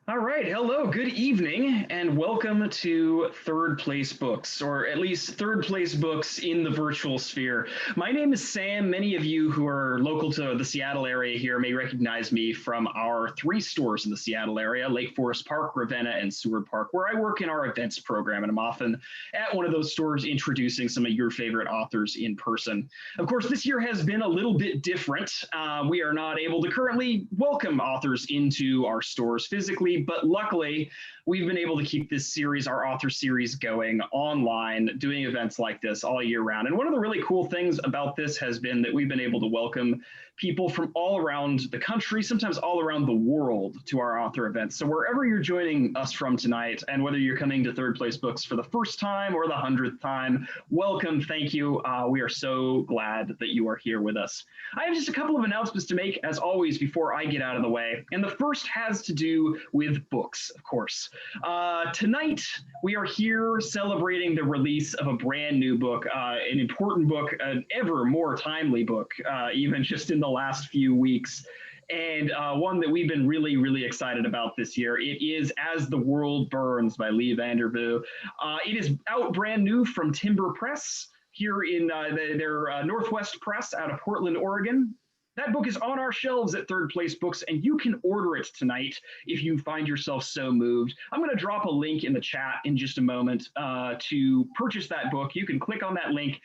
All right. Hello. Good evening, and welcome to Third Place Books, or at least Third Place Books in the virtual sphere. My name is Sam. Many of you who are local to the Seattle area here may recognize me from our three stores in the Seattle area: Lake Forest Park, Ravenna, and Seward Park, where I work in our events program. And I'm often at one of those stores introducing some of your favorite authors in person. Of course, this year has been a little bit different. We are not able to currently welcome authors into our stores physically, but luckily we've been able to keep this series, our author series, going online, doing events like this all year round. And one of the really cool things about this has been that we've been able to welcome people from all around the country, sometimes all around the world, to our author events. So wherever you're joining us from tonight, and whether you're coming to Third Place Books for the first time or the 100th time, welcome, thank you. We are so glad that you are here with us. I have just a couple of announcements to make, as always, before I get out of the way. And the first has to do with books, of course. Tonight, we are here celebrating the release of a brand new book, an important book, an ever more timely book, even just in the last few weeks, and one that we've been really, really excited about this year. It is As the World Burns by Lee Vanderbilt. It is out brand new from Timber Press here in their Northwest Press out of Portland, Oregon. That book is on our shelves at Third Place Books, and you can order it tonight if you find yourself so moved. I'm going to drop a link in the chat in just a moment to purchase that book. You can click on that link,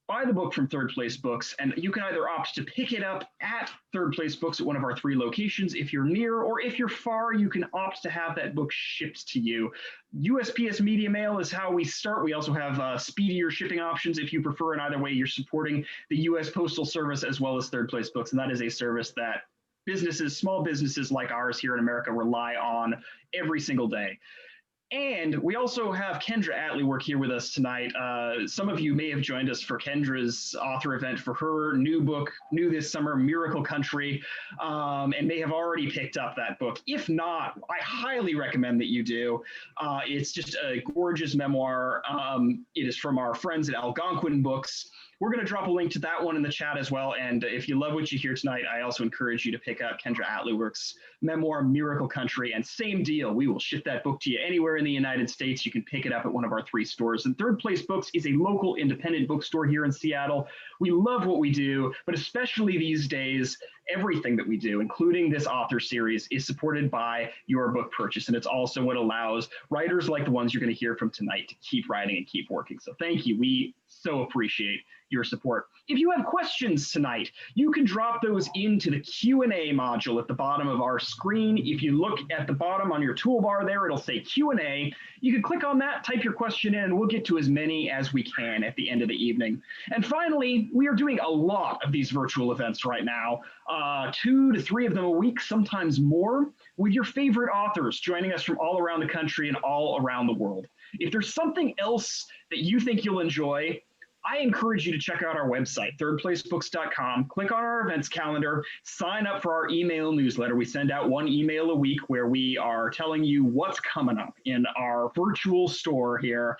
buy the book from Third Place Books, and you can either opt to pick it up at Third Place Books at one of our three locations if you're near, or if you're far, you can opt to have that book shipped to you. USPS Media Mail is how we start. We also have speedier shipping options if you prefer, and either way, you're supporting the U.S. Postal Service as well as Third Place Books, and that is a service that businesses, small businesses like ours here in America, rely on every single day. And we also have Kendra Atleework here with us tonight. Some of you may have joined us for Kendra's author event for her new book, new this summer, Miracle Country, and may have already picked up that book. If not, I highly recommend that you do. It's just a gorgeous memoir. It is from our friends at Algonquin Books. We're going to drop a link to that one in the chat as well. And if you love what you hear tonight, I also encourage you to pick up Kendra Atleework's memoir, Miracle Country. And same deal, we will ship that book to you anywhere in the United States. You can pick it up at one of our three stores. And Third Place Books is a local independent bookstore here in Seattle. We love what we do, but especially these days, everything that we do, including this author series, is supported by your book purchase. And it's also what allows writers like the ones you're going to hear from tonight to keep writing and keep working. So thank you. We so appreciate your support. If you have questions tonight, you can drop those into the Q&A module at the bottom of our screen. If you look at the bottom on your toolbar there, it'll say Q&A. You can click on that, type your question in, and we'll get to as many as we can at the end of the evening. And finally, we are doing a lot of these virtual events right now, 2 to 3 of them a week, sometimes more, with your favorite authors joining us from all around the country and all around the world. If there's something else that you think you'll enjoy, I encourage you to check out our website, thirdplacebooks.com, click on our events calendar, sign up for our email newsletter. We send out one email a week where we are telling you what's coming up in our virtual store here.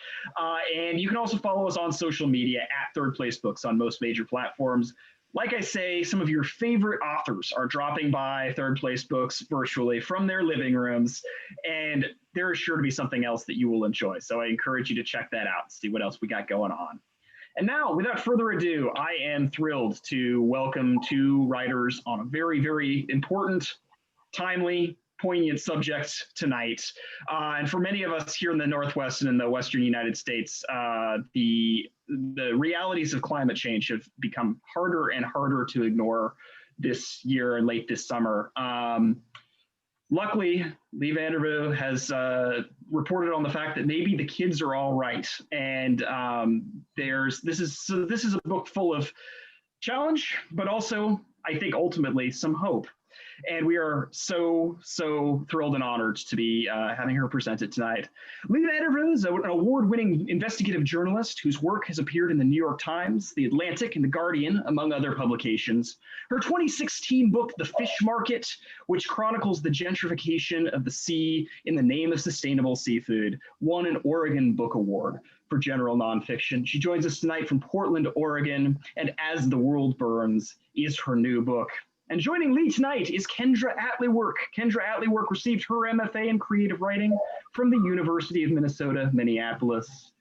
And you can also follow us on social media at Third Place Books on most major platforms. Like I say, some of your favorite authors are dropping by Third Place Books virtually from their living rooms, and there is sure to be something else that you will enjoy. So I encourage you to check that out and see what else we got going on. And now, without further ado, I am thrilled to welcome two writers on a very, very important, timely, poignant subject tonight. And for many of us here in the Northwest and in the Western United States, the realities of climate change have become harder and harder to ignore this year and late this summer. Luckily, Lee Vanderbilt has reported on the fact that maybe the kids are all right, and this is a book full of challenge, but also I think ultimately some hope. And we are so thrilled and honored to be having her present it tonight. Lee Vanderbilt is an award-winning investigative journalist whose work has appeared in the New York Times, The Atlantic, and The Guardian, among other publications. Her 2016 book, The Fish Market, which chronicles the gentrification of the sea in the name of sustainable seafood, won an Oregon Book Award for general nonfiction. She joins us tonight from Portland, Oregon, and As the World Burns is her new book. And joining Lee tonight is Kendra Atleework. Kendra Atleework received her MFA in creative writing from the University of Minnesota, Minneapolis.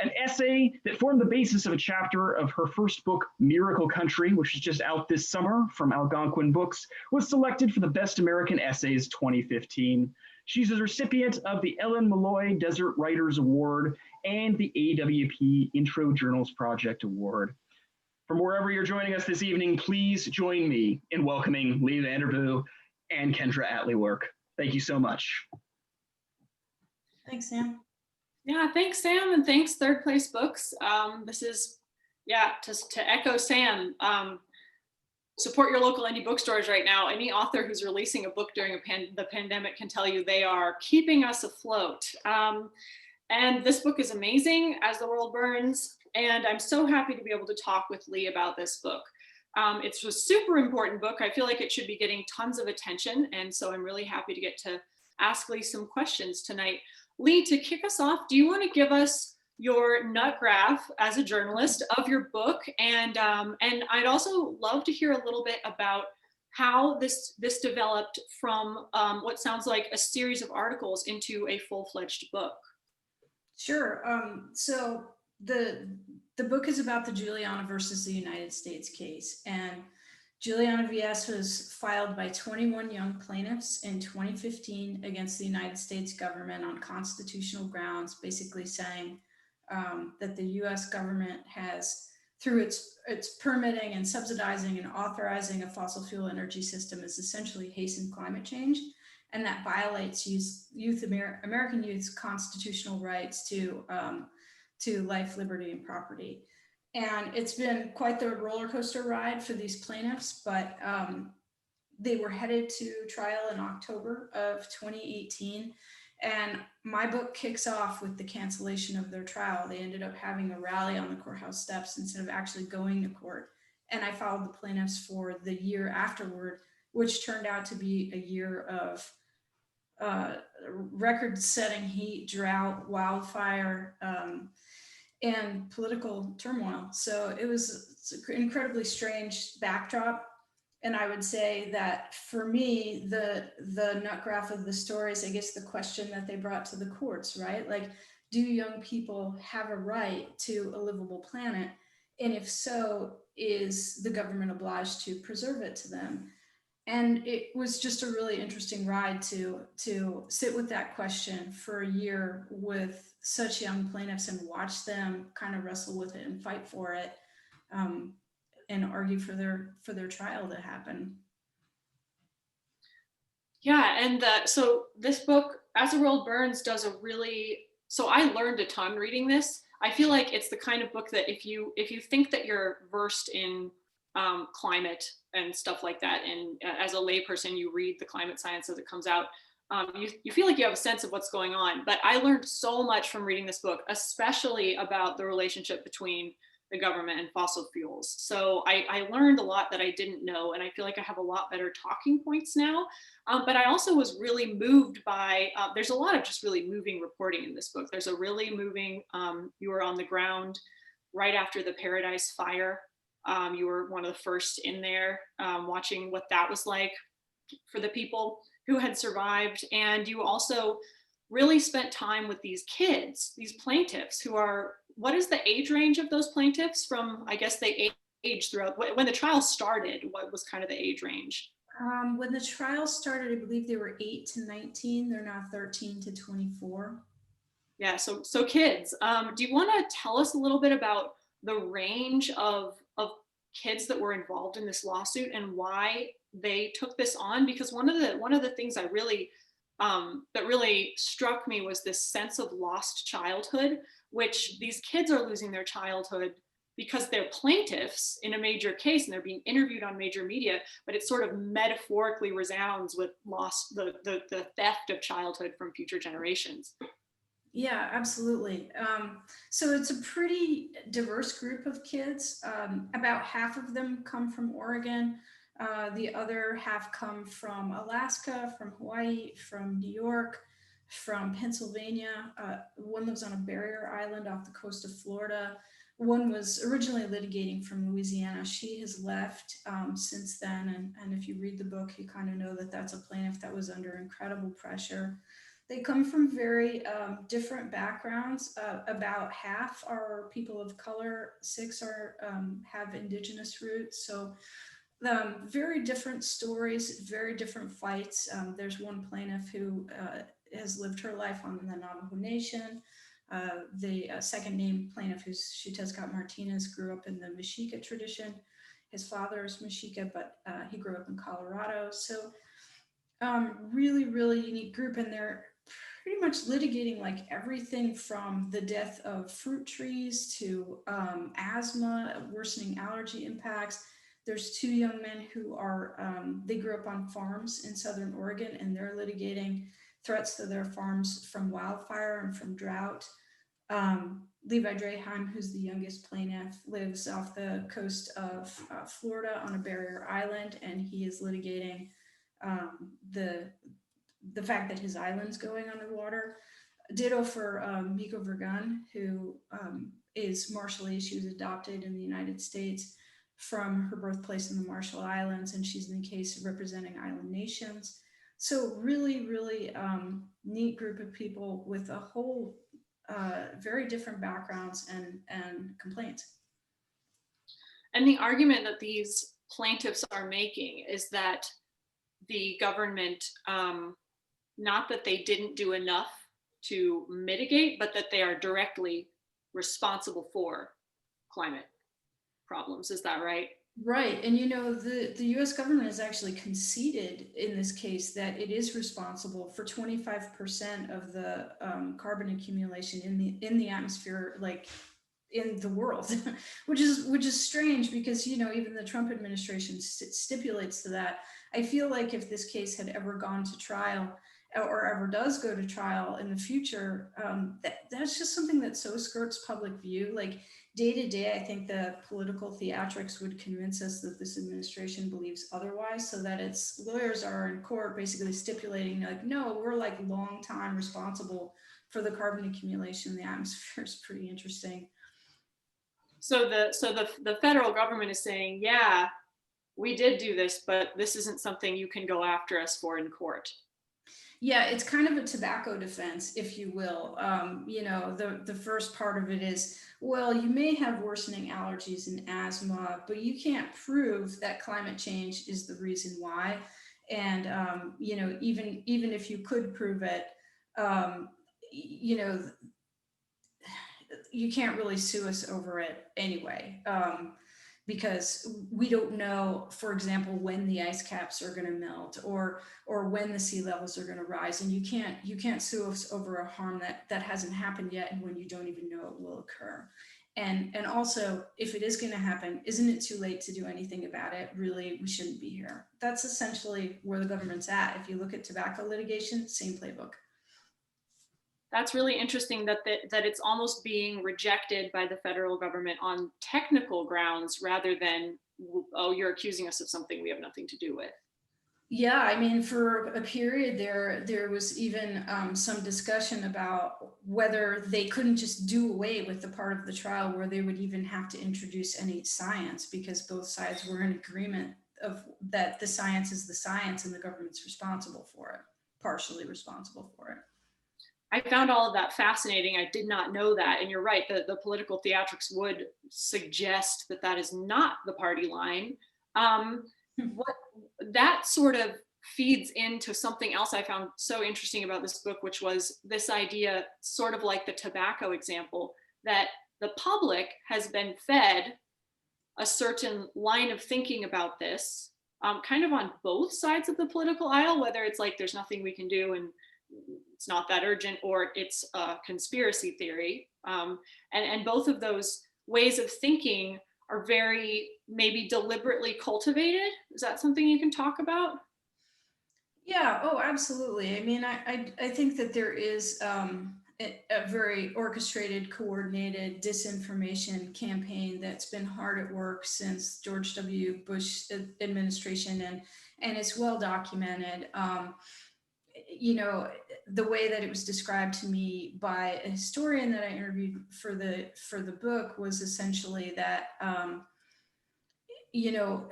An essay that formed the basis of a chapter of her first book, Miracle Country, which is just out this summer from Algonquin Books, was selected for the Best American Essays 2015. She's a recipient of the Ellen Malloy Desert Writers Award and the AWP Intro Journals Project Award. From wherever you're joining us this evening, please join me in welcoming Lee Vanderbilt and Kendra Atleework. Thank you so much. Thanks, Sam. Yeah, thanks, Sam, and thanks, Third Place Books. This is, yeah, to echo Sam, support your local indie bookstores right now. Any author who's releasing a book during the pandemic can tell you they are keeping us afloat. And this book is amazing, As the World Burns, and I'm so happy to be able to talk with Lee about this book. It's a super important book. I feel like it should be getting tons of attention, and so I'm really happy to get to ask Lee some questions tonight. Lee, to kick us off, do you want to give us your nut graph as a journalist of your book? And I'd also love to hear a little bit about how this developed from what sounds like a series of articles into a full-fledged book. Sure. So the book is about the Juliana versus the United States case, and Juliana vs. was filed by 21 young plaintiffs in 2015 against the United States government on constitutional grounds, basically saying that the US government has, through its permitting and subsidizing and authorizing a fossil fuel energy system, has essentially hastened climate change, and that violates American youth's constitutional rights to life, liberty, and property. And it's been quite the roller coaster ride for these plaintiffs, but they were headed to trial in October of 2018. And my book kicks off with the cancellation of their trial. They ended up having a rally on the courthouse steps instead of actually going to court. And I followed the plaintiffs for the year afterward, which turned out to be a year of record-setting heat, drought, wildfire, and political turmoil. So it's an incredibly strange backdrop. And I would say that for me, the nut graph of the story is, I guess, the question that they brought to the courts, right? Like, do young people have a right to a livable planet? And if so, is the government obliged to preserve it to them? And it was just a really interesting ride to sit with that question for a year with such young plaintiffs and watch them kind of wrestle with it and fight for it, and argue for their trial to happen. Yeah, and so this book, As the World Burns, does a really, so I learned a ton reading this. I feel like it's the kind of book that if you think that you're versed in climate and stuff like that, and as a layperson you read the climate science as it comes out, you feel like you have a sense of what's going on. But I learned so much from reading this book, especially about the relationship between the government and fossil fuels. So I learned a lot that I didn't know, and I feel like I have a lot better talking points now. But I also was really moved by, there's a lot of just really moving reporting in this book. There's a really moving, you were on the ground right after the Paradise Fire. You were one of the first in there, watching what that was like for the people who had survived. And you also really spent time with these kids, these plaintiffs who are, what is the age range of those plaintiffs from, I guess they aged throughout, when the trial started, what was kind of the age range? When the trial started, I believe they were 8 to 19. They're now 13 to 24. Yeah, so kids. Do you want to tell us a little bit about the range of kids that were involved in this lawsuit and why they took this on? Because one of the things I really that really struck me was this sense of lost childhood, which these kids are losing their childhood because they're plaintiffs in a major case and they're being interviewed on major media, but it sort of metaphorically resounds with the theft of childhood from future generations. Yeah, absolutely. So it's a pretty diverse group of kids. About half of them come from Oregon. The other half come from Alaska, from Hawaii, from New York, from Pennsylvania. One lives on a barrier island off the coast of Florida. One was originally litigating from Louisiana. She has left since then. And if you read the book, you kind of know that that's a plaintiff that was under incredible pressure. They come from very different backgrounds. About half are people of color, 6 are have indigenous roots. So very different stories, very different fights. There's one plaintiff who has lived her life on the Navajo Nation. The second named plaintiff, who's Chutezcot Martinez, grew up in the Mexica tradition. His father is Mexica, but he grew up in Colorado. So really, really unique group. And they're pretty much litigating like everything from the death of fruit trees to asthma, worsening allergy impacts. There's 2 young men who are, they grew up on farms in Southern Oregon, and they're litigating threats to their farms from wildfire and from drought. Levi Draheim, who's the youngest plaintiff, lives off the coast of Florida on a barrier island, and he is litigating the fact that his island's going underwater. Ditto for Miko Vergun, who is Marshallese. She was adopted in the United States from her birthplace in the Marshall Islands, and she's in the case representing island nations. So really, really neat group of people with a whole very different backgrounds and complaints. And the argument that these plaintiffs are making is that the government, not that they didn't do enough to mitigate, but that they are directly responsible for climate problems. Is that right? Right. And you know, the US government has actually conceded in this case that it is responsible for 25% of the carbon accumulation in the atmosphere, like in the world, which is strange because, you know, even the Trump administration stipulates to that. I feel like if this case had ever gone to trial or ever does go to trial in the future, that's just something that so skirts public view. Like day to day, I think the political theatrics would convince us that this administration believes otherwise, so that its lawyers are in court basically stipulating like, no, we're like long time responsible for the carbon accumulation in the atmosphere. Is pretty interesting. So the federal government is saying, yeah, we did do this, but this isn't something you can go after us for in court. Yeah, it's kind of a tobacco defense, if you will. You know, the first part of it is, well, you may have worsening allergies and asthma, but you can't prove that climate change is the reason why. And you know, even if you could prove it, you know, you can't really sue us over it anyway. Because we don't know, for example, when the ice caps are going to melt or when the sea levels are going to rise, and you can't sue us over a harm that hasn't happened yet, and when you don't even know it will occur. And also, if it is going to happen, isn't it too late to do anything about it? Really, we shouldn't be here. That's essentially where the government's at. If you look at tobacco litigation, same playbook. That's really interesting that it's almost being rejected by the federal government on technical grounds rather than, oh, you're accusing us of something we have nothing to do with. Yeah, I mean, for a period there was even some discussion about whether they couldn't just do away with the part of the trial where they would even have to introduce any science, because both sides were in agreement of that the science is the science and the government's responsible for it, partially responsible for it. I found all of that fascinating. I did not know that. And you're right, the political theatrics would suggest that that is not the party line. What that sort of feeds into something else I found so interesting about this book, which was this idea, sort of like the tobacco example, that the public has been fed a certain line of thinking about this, kind of on both sides of the political aisle, whether it's like there's nothing we can do and it's not that urgent, or it's a conspiracy theory. And both of those ways of thinking are very maybe deliberately cultivated. Is that something you can talk about? Yeah, oh, absolutely. I mean, I think that there is a very orchestrated, coordinated disinformation campaign that's been hard at work since George W. Bush administration, and it's well documented. you know, the way that it was described to me by a historian that I interviewed for the book was essentially that, you know,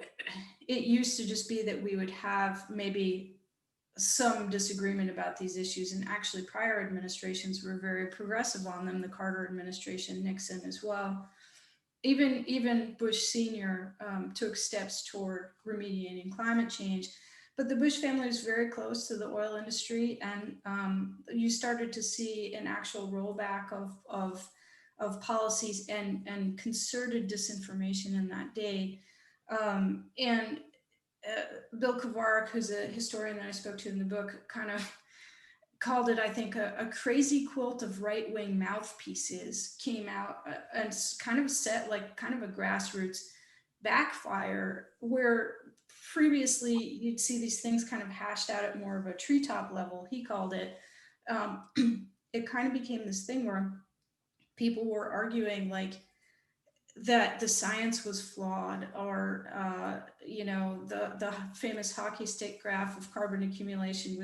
it used to just be that we would have maybe some disagreement about these issues, and actually prior administrations were very progressive on them. The Carter administration, Nixon as well. Even Bush Sr. Took steps toward remediating climate change, but the Bush family was very close to the oil industry, and you started to see an actual rollback of policies and concerted disinformation in that day. And Bill Kavarik, who's a historian that I spoke to in the book, kind of called it, I think, a crazy quilt of right-wing mouthpieces came out and kind of set like kind of a grassroots backfire, where previously you'd see these things kind of hashed out at more of a treetop level, he called it. It kind of became this thing where people were arguing like that the science was flawed, or you know, the famous hockey stick graph of carbon accumulation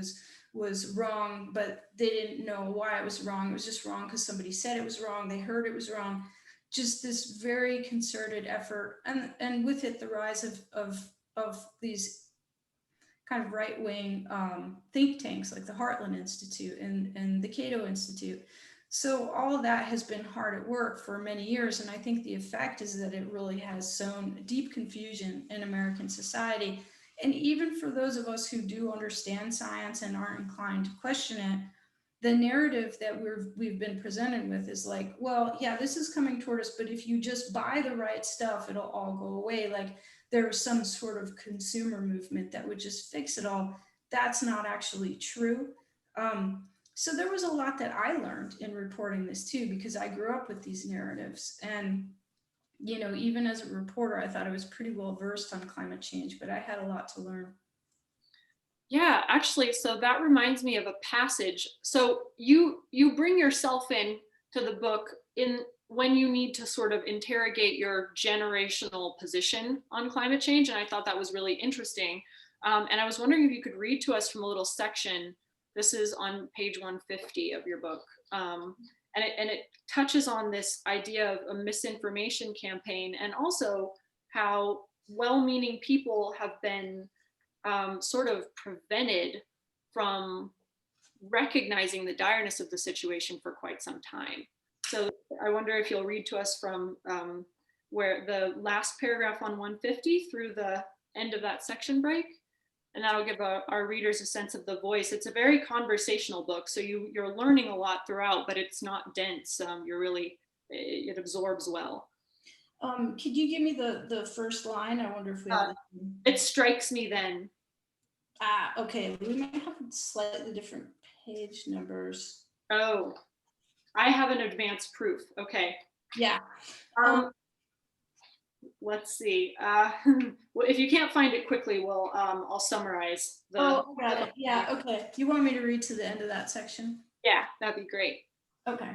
was wrong, but they didn't know why it was wrong. It was just wrong because somebody said it was wrong. They heard it was wrong. Just this very concerted effort, and with it the rise of these kind of right-wing think tanks like the Heartland Institute and the Cato Institute. So all of that has been hard at work for many years, and I think the effect is that it really has sown deep confusion in American society. And even for those of us who do understand science and aren't inclined to question it, the narrative that we've been presented with is like, well, yeah, this is coming toward us, but if you just buy the right stuff, it'll all go away. Like there was some sort of consumer movement that would just fix it all. That's not actually true. So there was a lot that I learned in reporting this too, because I grew up with these narratives. And, you know, even as a reporter, I thought I was pretty well versed on climate change, but I had a lot to learn. Yeah, actually, so that reminds me of a passage. So you bring yourself in to the book in when you need to sort of interrogate your generational position on climate change, and I thought that was really interesting. And I was wondering if you could read to us from a little section. This is on page 150 of your book. And it touches on this idea of a misinformation campaign, and also how well-meaning people have been sort of prevented from recognizing the direness of the situation for quite some time. So I wonder if you'll read to us from where the last paragraph on 150 through the end of that section break, and that'll give our readers a sense of the voice. It's a very conversational book, so you're learning a lot throughout, but it's not dense. It absorbs well. Could you give me the first line? I wonder if we have it strikes me then. Okay, we might have slightly different page numbers. Oh, I have an advanced proof. Okay. Yeah. Let's see. Well, if you can't find it quickly, I'll summarize. Oh, got it. Yeah, okay. Do you want me to read to the end of that section? Yeah, that'd be great. Okay.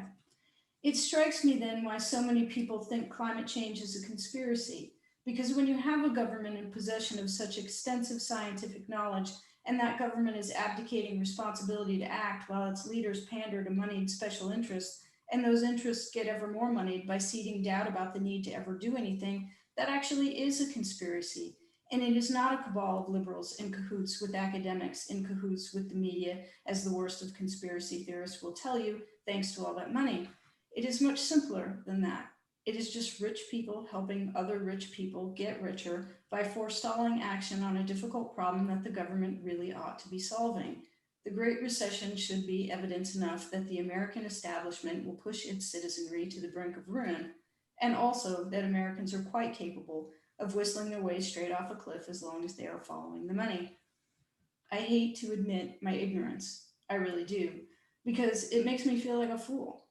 It strikes me then why so many people think climate change is a conspiracy. Because when you have a government in possession of such extensive scientific knowledge, and that government is abdicating responsibility to act while its leaders pander to moneyed special interests, and those interests get ever more moneyed by seeding doubt about the need to ever do anything, that actually is a conspiracy. And it is not a cabal of liberals in cahoots with academics, in cahoots with the media, as the worst of conspiracy theorists will tell you, thanks to all that money. It is much simpler than that. It is just rich people helping other rich people get richer by forestalling action on a difficult problem that the government really ought to be solving. The Great Recession should be evidence enough that the American establishment will push its citizenry to the brink of ruin, and also that Americans are quite capable of whistling their way straight off a cliff as long as they are following the money. I hate to admit my ignorance, I really do, because it makes me feel like a fool.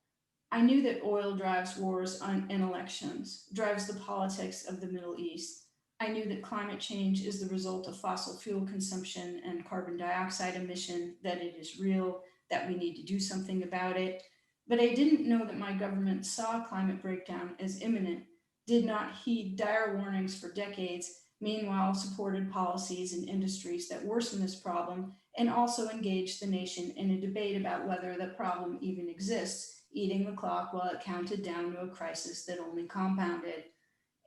I knew that oil drives wars and elections, drives the politics of the Middle East. I knew that climate change is the result of fossil fuel consumption and carbon dioxide emission, that it is real, that we need to do something about it. But I didn't know that my government saw climate breakdown as imminent, did not heed dire warnings for decades, meanwhile supported policies and industries that worsen this problem, and also engaged the nation in a debate about whether the problem even exists, eating the clock while it counted down to a crisis that only compounded.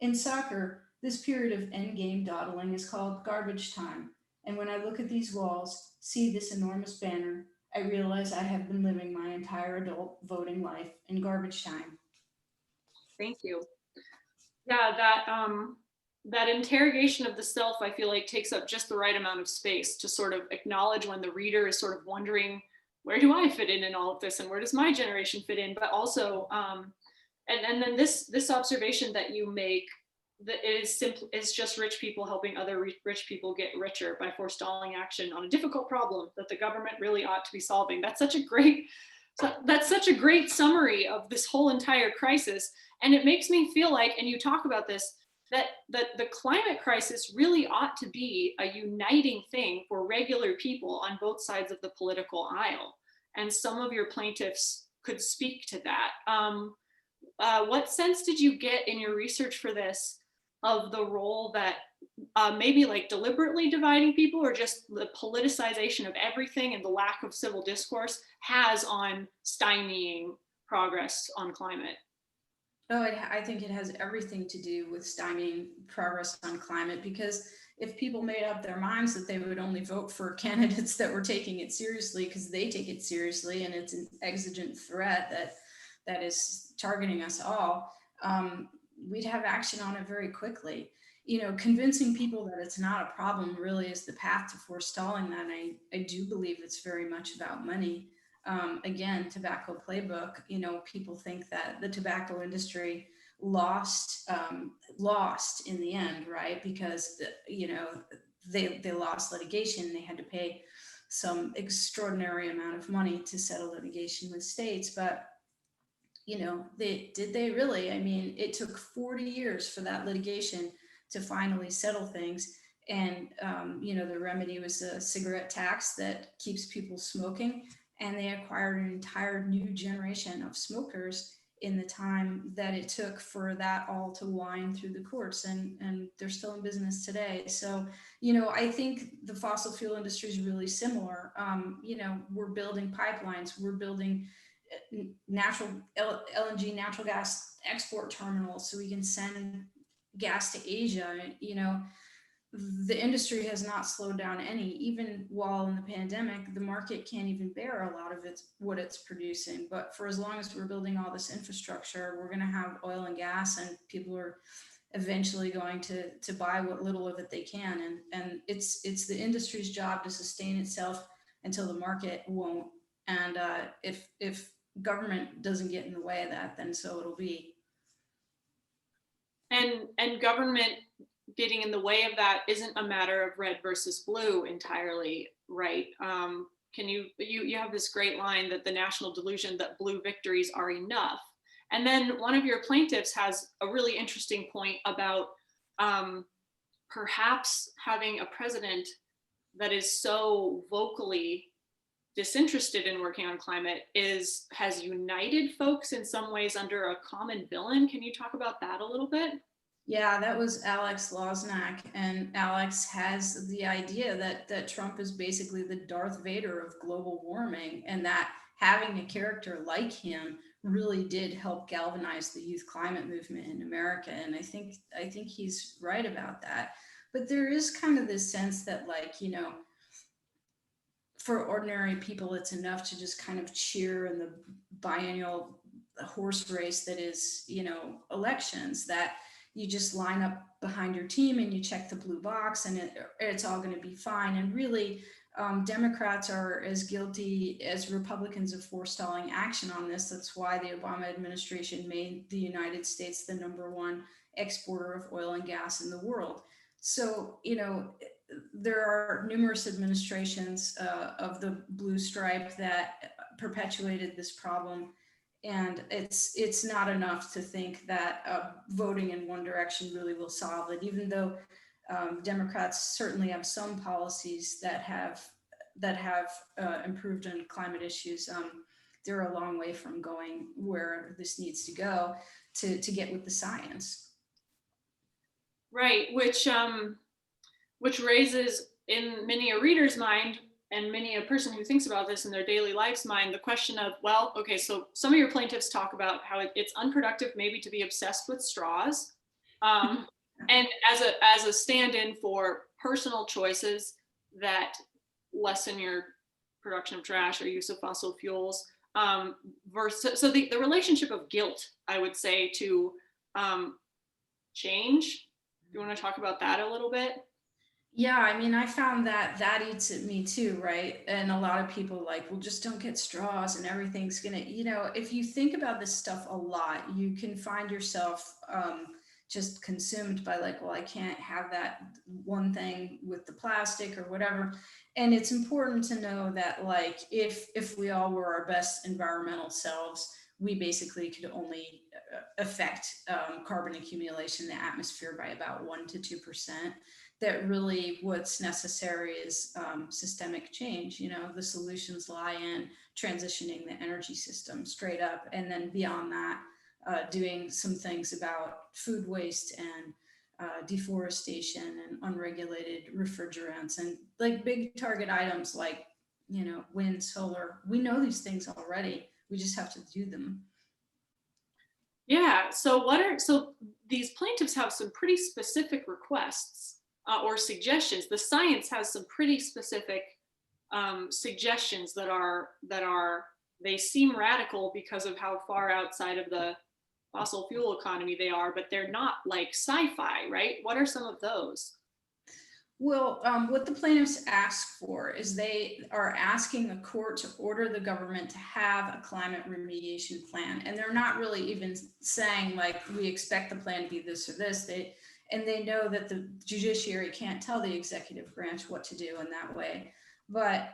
In soccer, this period of endgame dawdling is called garbage time. And when I look at these walls, see this enormous banner, I realize I have been living my entire adult voting life in garbage time. Thank you. Yeah, that interrogation of the self, I feel like, takes up just the right amount of space to sort of acknowledge when the reader is sort of wondering, where do I fit in all of this, and where does my generation fit in? But also, and then this observation that you make, that is just rich people helping other rich people get richer by forestalling action on a difficult problem that the government really ought to be solving. That's such a great summary of this whole entire crisis. And it makes me feel like, and you talk about this, that the climate crisis really ought to be a uniting thing for regular people on both sides of the political aisle. And some of your plaintiffs could speak to that. What sense did you get in your research for this of the role that maybe like deliberately dividing people, or just the politicization of everything and the lack of civil discourse has on stymieing progress on climate? Oh, I think it has everything to do with stymieing progress on climate, because if people made up their minds that they would only vote for candidates that were taking it seriously because they take it seriously and it's an exigent threat that is targeting us all, we'd have action on it very quickly. You know, convincing people that it's not a problem really is the path to forestalling that. I do believe it's very much about money. Again, tobacco playbook, you know, people think that the tobacco industry lost in the end, right? Because, you know, they lost litigation. They had to pay some extraordinary amount of money to settle litigation with states. But, you know, did they really? I mean, it took 40 years for that litigation to finally settle things. And, you know, the remedy was a cigarette tax that keeps people smoking. And they acquired an entire new generation of smokers in the time that it took for that all to wind through the courts, and they're still in business today. So, you know, I think the fossil fuel industry is really similar. You know, we're building pipelines, we're building LNG, natural gas export terminals, so we can send gas to Asia. You know, the industry has not slowed down any, even while in the pandemic. The market can't even bear a lot of what it's producing. But for as long as we're building all this infrastructure, we're going to have oil and gas, and people are eventually going to buy what little of it they can. And it's the industry's job to sustain itself until the market won't. And if government doesn't get in the way of that, then so it'll be. And government getting in the way of that isn't a matter of red versus blue entirely, right? You have this great line that the national delusion that blue victories are enough. And then one of your plaintiffs has a really interesting point about perhaps having a president that is so vocally disinterested in working on climate has united folks in some ways under a common villain. Can you talk about that a little bit? Yeah, that was Alex Losnak, and Alex has the idea that Trump is basically the Darth Vader of global warming, and that having a character like him really did help galvanize the youth climate movement in America. And I think he's right about that. But there is kind of this sense that, like, you know, for ordinary people, it's enough to just kind of cheer in the biennial horse race that is, you know, elections, that you just line up behind your team and you check the blue box and it's all going to be fine. And really, Democrats are as guilty as Republicans of forestalling action on this. That's why the Obama administration made the United States the #1 exporter of oil and gas in the world. So, you know, there are numerous administrations of the blue stripe that perpetuated this problem. And it's not enough to think that voting in one direction really will solve it, even though Democrats certainly have some policies that have improved on climate issues. They're a long way from going where this needs to go to get with the science. Right, which which raises in many a reader's mind and many a person who thinks about this in their daily life's mind, the question of, well, okay, so some of your plaintiffs talk about how it's unproductive maybe to be obsessed with straws. And as a stand-in for personal choices that lessen your production of trash or use of fossil fuels, versus, so the relationship of guilt, I would say, to change. Do you want to talk about that a little bit? Yeah, I mean, I found that eats at me too, right? And a lot of people like, well, just don't get straws and everything's gonna, if you think about this stuff a lot, you can find yourself just consumed by like, well, I can't have that one thing with the plastic or whatever. And it's important to know that like, if we all were our best environmental selves, we basically could only affect carbon accumulation in the atmosphere by about 1 to 2%. That really what's necessary is systemic change. The solutions lie in transitioning the energy system straight up. And then beyond that, doing some things about food waste and deforestation and unregulated refrigerants and like big target items like, wind, solar. We know these things already. We just have to do them. Yeah, so these plaintiffs have some pretty specific requests or suggestions. The science has some pretty specific suggestions that they seem radical because of how far outside of the fossil fuel economy they are, but they're not like sci-fi, right? What are some of those? Well, what the plaintiffs ask for is they are asking the court to order the government to have a climate remediation plan. And they're not really even saying like, we expect the plan to be this or this. They know that the judiciary can't tell the executive branch what to do in that way. But,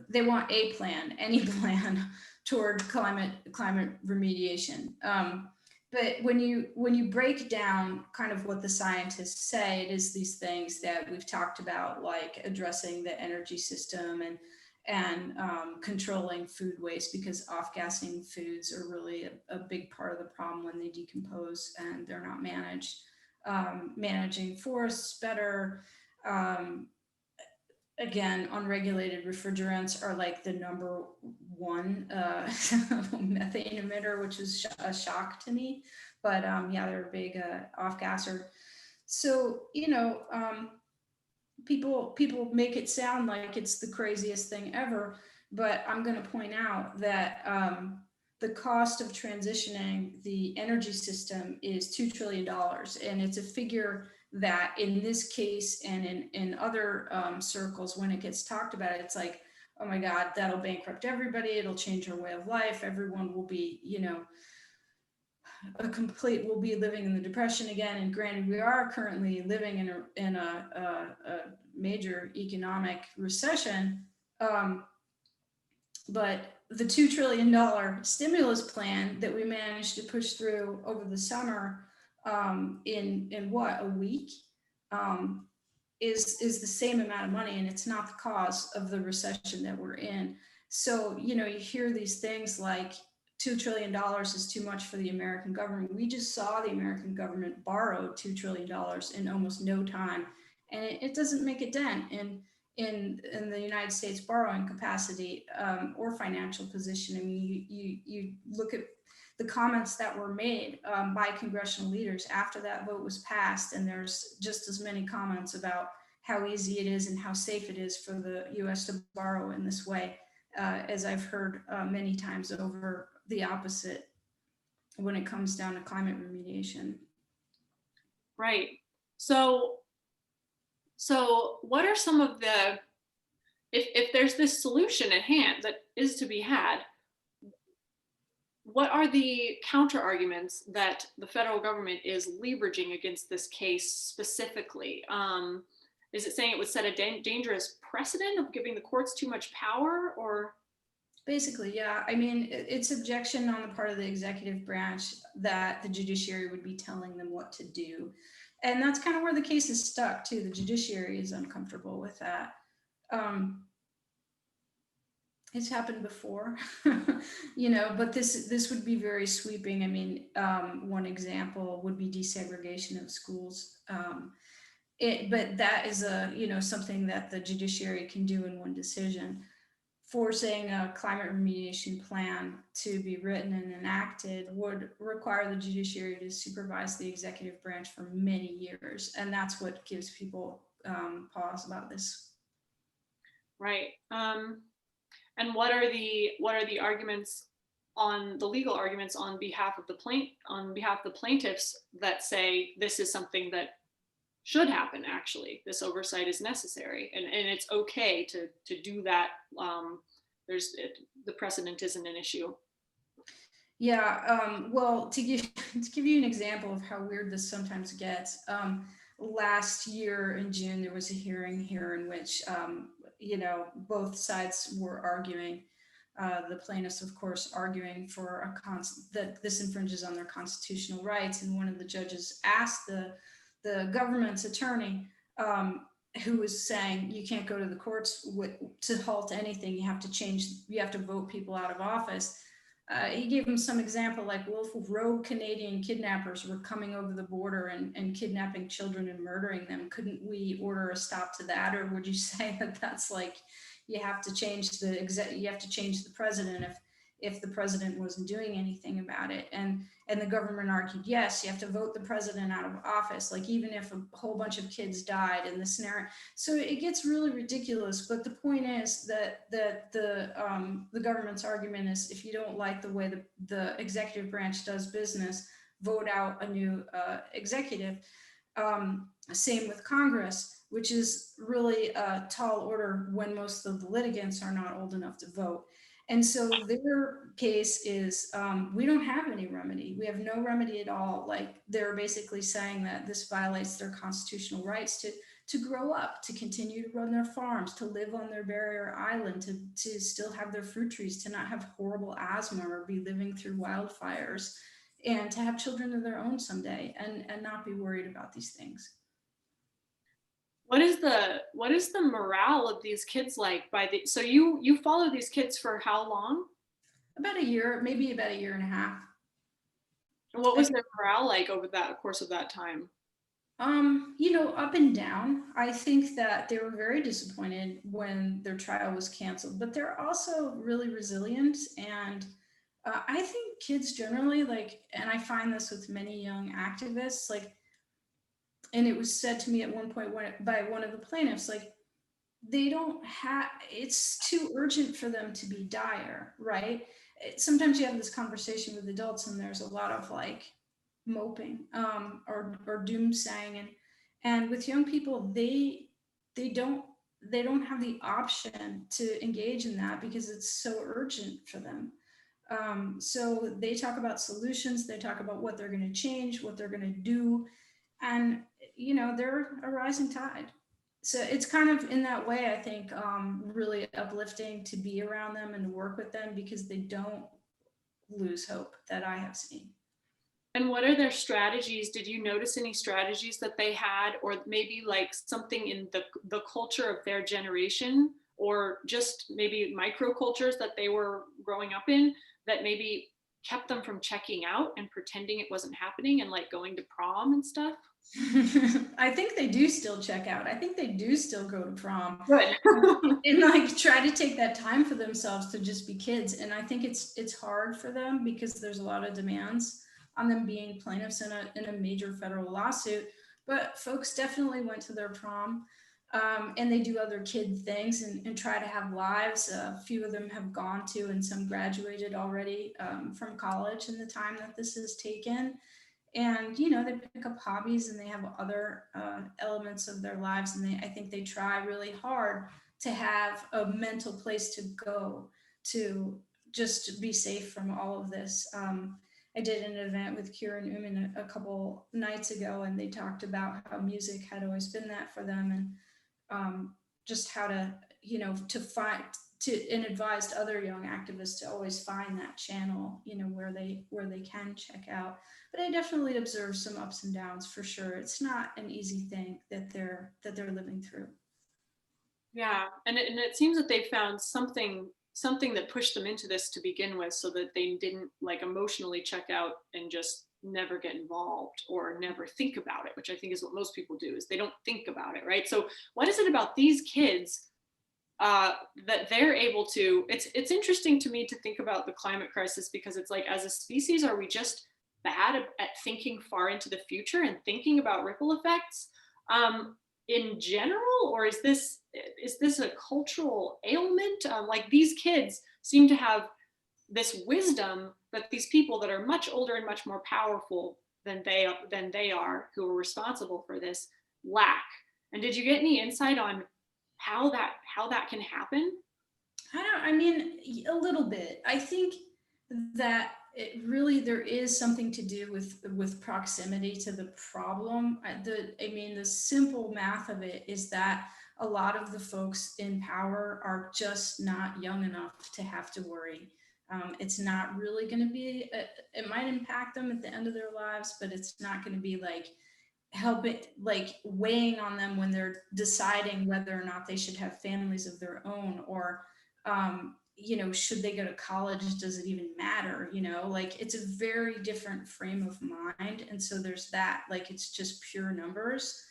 they want a plan, any plan toward climate remediation. But when you break down kind of what the scientists say, it is these things that we've talked about, like addressing the energy system and controlling food waste, because off-gassing foods are really a big part of the problem when they decompose and they're not managed. Managing forests better. Again, unregulated refrigerants are like the number one methane emitter, which is a shock to me. But yeah, they're a big off-gasser. So, people make it sound like it's the craziest thing ever, but I'm going to point out that the cost of transitioning the energy system is $2 trillion. And it's a figure that in this case and in other circles, when it gets talked about, it's like, oh my God, that'll bankrupt everybody. It'll change our way of life. Everyone will be, we'll be living in the depression again. And granted, we are currently living in a major economic recession. But the $2 trillion stimulus plan that we managed to push through over the summer in what, a week, is the same amount of money, and it's not the cause of the recession that we're in. So, you hear these things like $2 trillion is too much for the American government. We just saw the American government borrow $2 trillion in almost no time, and it doesn't make a dent in the United States borrowing capacity or financial position. I mean, you look at the comments that were made by congressional leaders after that vote was passed, and there's just as many comments about how easy it is and how safe it is for the US to borrow in this way, as I've heard many times over the opposite when it comes down to climate remediation. Right. So what are some of the, if there's this solution at hand that is to be had, what are the counter arguments that the federal government is leveraging against this case specifically? Is it saying it would set a dangerous precedent of giving the courts too much power, or? Basically, yeah. I mean, it's objection on the part of the executive branch that the judiciary would be telling them what to do. And that's kind of where the case is stuck too. The judiciary is uncomfortable with that. It's happened before, but this would be very sweeping. I mean, one example would be desegregation of schools. But that is something that the judiciary can do in one decision. Forcing a climate remediation plan to be written and enacted would require the judiciary to supervise the executive branch for many years. And that's what gives people pause about this. Right. And what are the arguments on the legal arguments on behalf of the plaintiffs that say this is something that should happen? Actually, this oversight is necessary, and it's okay to do that. The precedent isn't an issue. Yeah, well, to give you an example of how weird this sometimes gets, last year in June there was a hearing here in which both sides were arguing. The plaintiffs, of course, arguing for that this infringes on their constitutional rights, and one of the judges asked the government's attorney, who was saying you can't go to the courts to halt anything. You have to vote people out of office. He gave him some example, like, well, if rogue Canadian kidnappers were coming over the border and kidnapping children and murdering them, couldn't we order a stop to that? Or would you say that that's like, you have to change the president if the president wasn't doing anything about it? And the government argued, yes, you have to vote the president out of office, like even if a whole bunch of kids died in the scenario. So it gets really ridiculous. But the point is that the government's argument is, if you don't like the way the executive branch does business, vote out a new executive. Same with Congress, which is really a tall order when most of the litigants are not old enough to vote. And so their case is, we don't have any remedy. We have no remedy at all. Like, they're basically saying that this violates their constitutional rights to grow up, to continue to run their farms, to live on their barrier island, to still have their fruit trees, to not have horrible asthma or be living through wildfires, and to have children of their own someday and not be worried about these things. What is the morale of these kids like? So you follow these kids for how long? About a year, maybe about a year and a half. And what was their morale like over that course of that time? Up and down. I think that they were very disappointed when their trial was canceled, but they're also really resilient. And I think kids generally, like, and I find this with many young activists, like, and it was said to me at one point by one of the plaintiffs, like, they don't have, it's too urgent for them to be dire, right? Sometimes you have this conversation with adults and there's a lot of like moping or doomsaying, and with young people, they don't have the option to engage in that because it's so urgent for them. So they talk about solutions, they talk about what they're going to change, what they're going to do, and they're a rising tide. So it's kind of, in that way, I think, really uplifting to be around them and to work with them, because they don't lose hope, that I have seen. And what are their strategies? Did you notice any strategies that they had, or maybe like something in the culture of their generation, or just maybe microcultures that they were growing up in that maybe kept them from checking out and pretending it wasn't happening and like going to prom and stuff? I think they do still check out. I think they do still go to prom. Good. And like try to take that time for themselves to just be kids. And I think it's hard for them because there's a lot of demands on them being plaintiffs in a major federal lawsuit. But folks definitely went to their prom, and they do other kid things and try to have lives. A few of them have gone to, and some graduated already from college in the time that this has taken. And they pick up hobbies and they have other elements of their lives, and I think they try really hard to have a mental place to go to just be safe from all of this. I did an event with Kieran Uman a couple nights ago, and they talked about how music had always been that for them, and just how to and advised other young activists to always find that channel, where they can check out. But I definitely observe some ups and downs for sure. It's not an easy thing that they're living through. Yeah, and it seems that they found something that pushed them into this to begin with, so that they didn't like emotionally check out and just never get involved or never think about it, which I think is what most people do, is they don't think about it, right? So what is it about these kids that they're able to, it's interesting to me to think about the climate crisis, because it's like, as a species, are we just bad at thinking far into the future and thinking about ripple effects in general, or is this a cultural ailment? Like, these kids seem to have this wisdom that these people that are much older and much more powerful than they are, who are responsible for this, lack. And did you get any insight on how that can happen? I mean, a little bit. I think that there is something to do with proximity to the problem. I mean, the simple math of it is that a lot of the folks in power are just not young enough to have to worry. It's not really going to be, it might impact them at the end of their lives, but it's not going to be like weighing on them when they're deciding whether or not they should have families of their own, or should they go to college? Does it even matter? Like, it's a very different frame of mind. And so there's that, like, it's just pure numbers.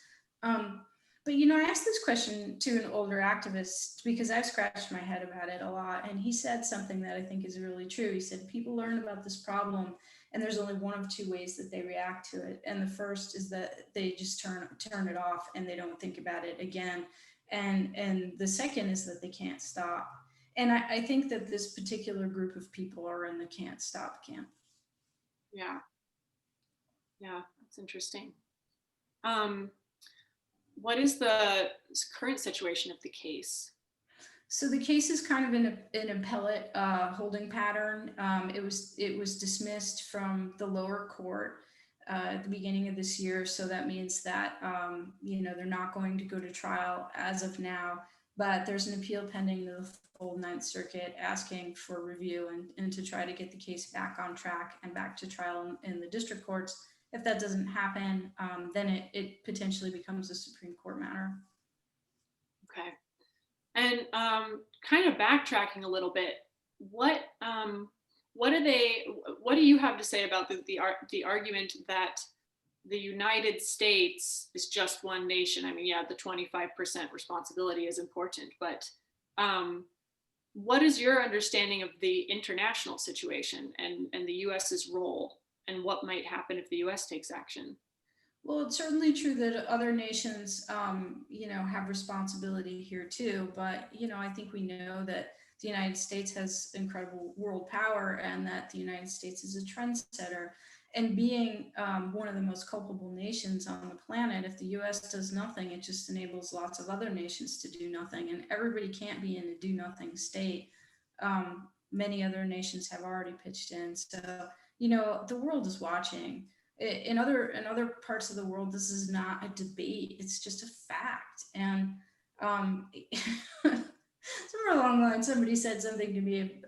But I asked this question to an older activist because I've scratched my head about it a lot. And he said something that I think is really true. He said, people learn about this problem and there's only one of two ways that they react to it. And the first is that they just turn it off and they don't think about it again. And the second is that they can't stop. And I think that this particular group of people are in the can't stop camp. Yeah, that's interesting. What is the current situation of the case? So the case is kind of in an appellate holding pattern. It was dismissed from the lower court at the beginning of this year. So that means that they're not going to go to trial as of now. But there's an appeal pending to the full Ninth Circuit asking for review and to try to get the case back on track and back to trial in the district courts. If that doesn't happen, then it potentially becomes a Supreme Court matter. Okay. And kind of backtracking a little bit, what do you have to say about the argument that the United States is just one nation? I mean, yeah, the 25% responsibility is important, but what is your understanding of the international situation and the US's role, and what might happen if the US takes action? Well, it's certainly true that other nations, have responsibility here too. But, I think we know that the United States has incredible world power and that the United States is a trendsetter. And being one of the most culpable nations on the planet, if the US does nothing, it just enables lots of other nations to do nothing. And everybody can't be in a do nothing state. Many other nations have already pitched in. So, the world is watching. In other parts of the world, this is not a debate. It's just a fact. And somewhere along the line, somebody said something to me.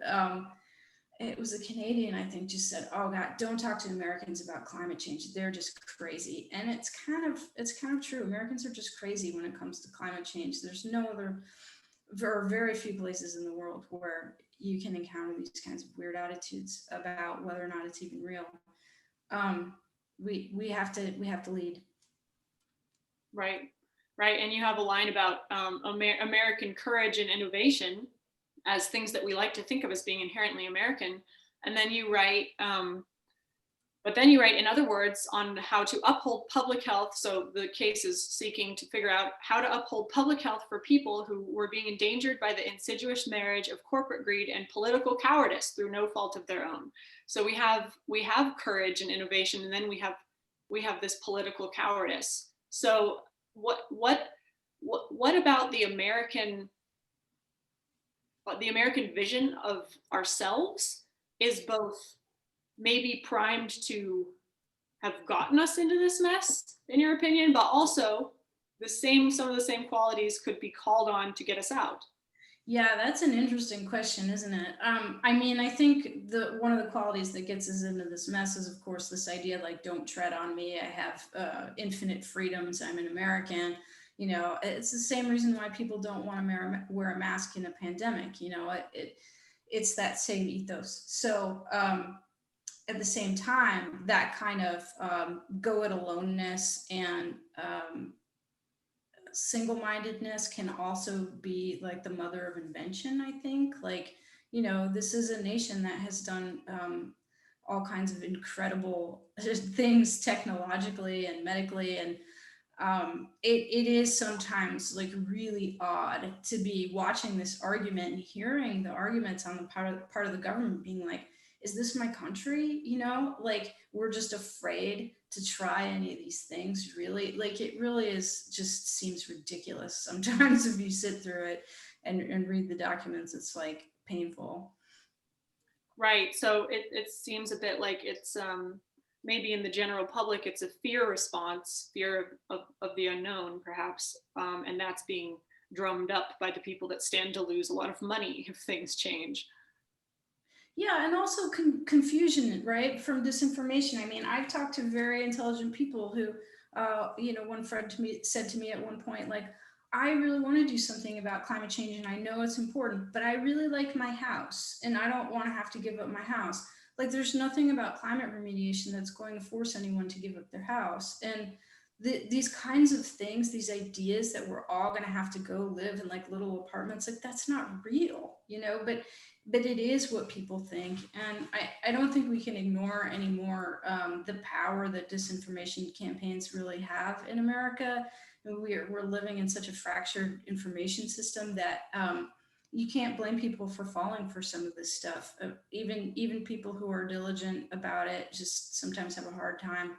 It was a Canadian, I think, just said, "Oh God, don't talk to Americans about climate change. They're just crazy." And it's kind of true. Americans are just crazy when it comes to climate change. There's very few places in the world where you can encounter these kinds of weird attitudes about whether or not it's even real. We have to lead. Right. And you have a line about American courage and innovation as things that we like to think of as being inherently American. And then you write, in other words, on how to uphold public health. So the case is seeking to figure out how to uphold public health for people who were being endangered by the insidious marriage of corporate greed and political cowardice through no fault of their own. So we have courage and innovation, and then we have this political cowardice. So what about the American vision of ourselves is both maybe primed to have gotten us into this mess, in your opinion, but also some of the same qualities could be called on to get us out? Yeah, that's an interesting question, isn't it? I think one of the qualities that gets us into this mess is, of course, this idea like, don't tread on me. I have infinite freedoms. I'm an American. It's the same reason why people don't want to wear a mask in a pandemic. It's that same ethos. So, at the same time, that kind of go it aloneness and single-mindedness can also be like the mother of invention, I think. Like, you know, this is a nation that has done all kinds of incredible things technologically and medically, and it is sometimes like really odd to be watching this argument and hearing the arguments on the part of the government being like, is this my country? You know, like we're just afraid to try any of these things, really. Like it really is, just seems ridiculous sometimes if you sit through it and read the documents. It's like painful. Right. So it seems a bit like it's maybe in the general public, it's a fear response, fear of the unknown, perhaps. And that's being drummed up by the people that stand to lose a lot of money if things change. Yeah, and also confusion, right, from disinformation. I mean, I've talked to very intelligent people who, you know, one friend to me said to me at one point, like, I really want to do something about climate change and I know it's important, but I really like my house and I don't want to have to give up my house. Like, there's nothing about climate remediation that's going to force anyone to give up their house. And these kinds of things, these ideas that we're all going to have to go live in like little apartments, like that's not real, you know, but it is what people think. And I don't think we can ignore anymore the power that disinformation campaigns really have in America. We're living in such a fractured information system that you can't blame people for falling for some of this stuff. Even people who are diligent about it just sometimes have a hard time